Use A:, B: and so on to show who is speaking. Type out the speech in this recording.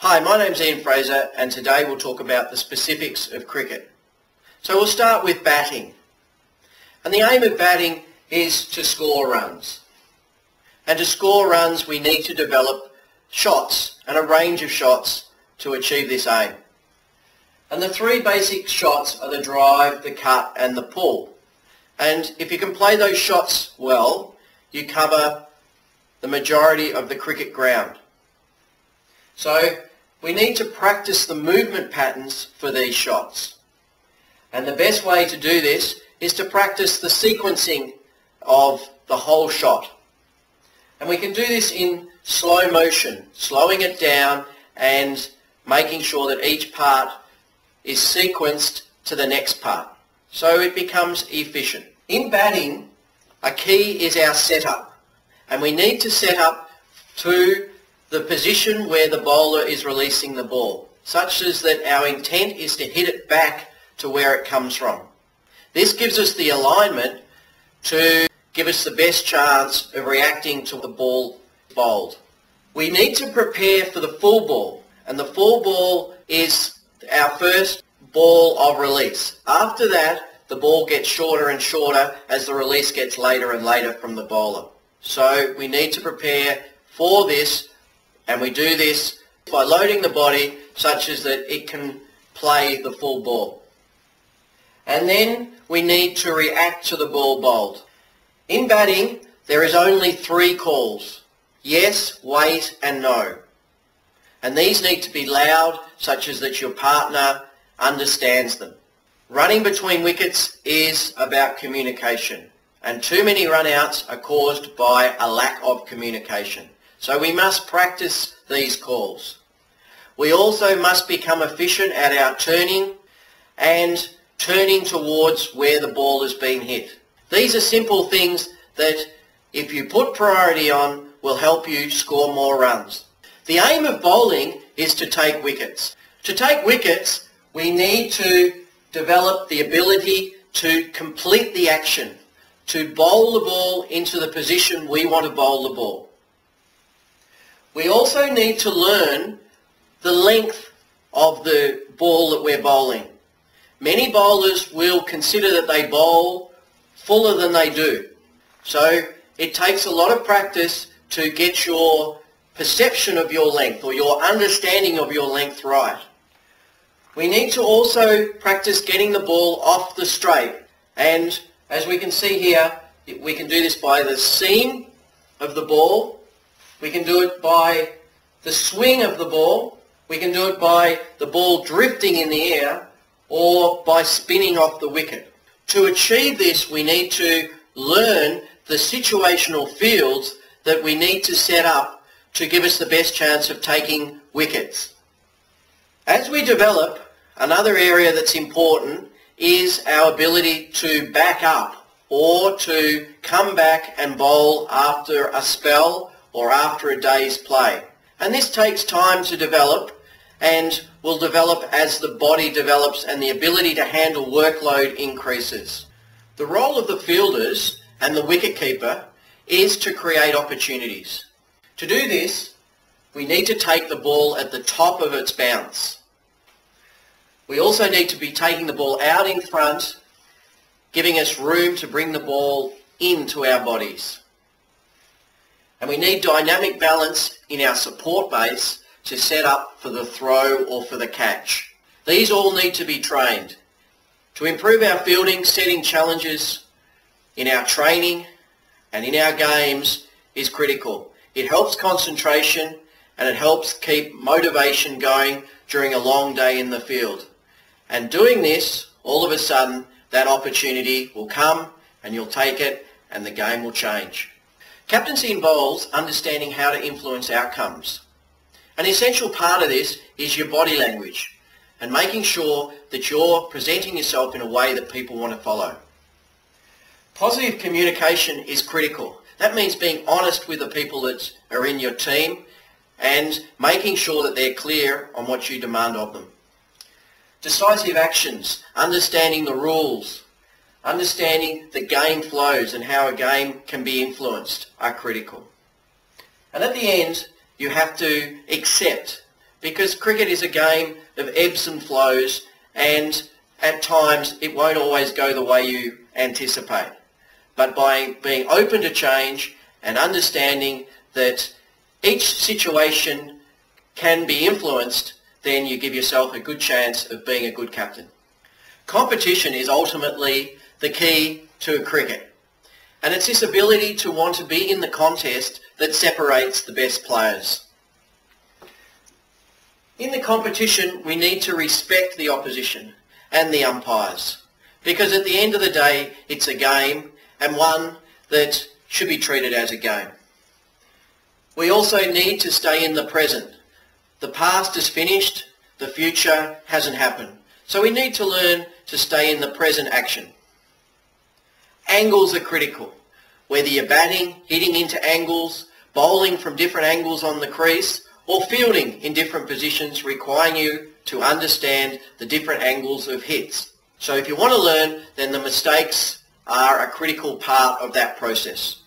A: Hi, my name's Ian Fraser and today we'll talk about the specifics of cricket. So we'll start with batting. And the aim of batting is to score runs. And to score runs we need to develop shots and a range of shots to achieve this aim. And the three basic shots are the drive, the cut and the pull. And if you can play those shots well, you cover the majority of the cricket ground. So we need to practice the movement patterns for these shots. And the best way to do this is to practice the sequencing of the whole shot. And we can do this in slow motion, slowing it down and making sure that each part is sequenced to the next part, so it becomes efficient. In batting, a key is our setup, and we need to set up to the position where the bowler is releasing the ball, such as that our intent is to hit it back to where it comes from. This gives us the alignment to give us the best chance of reacting to the ball bowled. We need to prepare for the full ball, and the full ball is our first ball of release. After that, the ball gets shorter and shorter as the release gets later and later from the bowler. So we need to prepare for this, and we do this by loading the body such as that it can play the full ball. And then we need to react to the ball bowled. In batting, there is only three calls: yes, wait and no. And these need to be loud, such as that your partner understands them. Running between wickets is about communication, and too many run-outs are caused by a lack of communication. So we must practice these calls. We also must become efficient at our turning and turning towards where the ball has been hit. These are simple things that, if you put priority on, will help you score more runs. The aim of bowling is to take wickets. To take wickets, we need to develop the ability to complete the action, to bowl the ball into the position we want to bowl the ball. We also need to learn the length of the ball that we're bowling. Many bowlers will consider that they bowl fuller than they do. So it takes a lot of practice to get your perception of your length or your understanding of your length right. We need to also practice getting the ball off the straight, and as we can see here, we can do this by the seam of the ball, we can do it by the swing of the ball, we can do it by the ball drifting in the air, or by spinning off the wicket. To achieve this, we need to learn the situational fields that we need to set up to give us the best chance of taking wickets. As we develop, another area that's important is our ability to back up or to come back and bowl after a spell or after a day's play. And this takes time to develop and will develop as the body develops and the ability to handle workload increases. The role of the fielders and the wicket-keeper is to create opportunities. To do this, we need to take the ball at the top of its bounce. We also need to be taking the ball out in front, giving us room to bring the ball into our bodies. And we need dynamic balance in our support base to set up for the throw or for the catch. These all need to be trained. To improve our fielding, setting challenges in our training and in our games is critical. It helps concentration and it helps keep motivation going during a long day in the field. And doing this, all of a sudden, that opportunity will come and you'll take it and the game will change. Captaincy involves understanding how to influence outcomes. An essential part of this is your body language and making sure that you're presenting yourself in a way that people want to follow. Positive communication is critical. That means being honest with the people that are in your team and making sure that they're clear on what you demand of them. Decisive actions, understanding the rules, understanding the game flows and how a game can be influenced are critical. And at the end, you have to accept because cricket is a game of ebbs and flows, and at times it won't always go the way you anticipate. But by being open to change and understanding that each situation can be influenced, then you give yourself a good chance of being a good captain. Competition is ultimately the key to cricket, and it's this ability to want to be in the contest that separates the best players. In the competition, we need to respect the opposition and the umpires, because at the end of the day, it's a game, and one that should be treated as a game. We also need to stay in the present. The past is finished, the future hasn't happened. So we need to learn to stay in the present action. Angles are critical. Whether you're batting, hitting into angles, bowling from different angles on the crease, or fielding in different positions, requiring you to understand the different angles of hits. So if you want to learn, then the mistakes are a critical part of that process.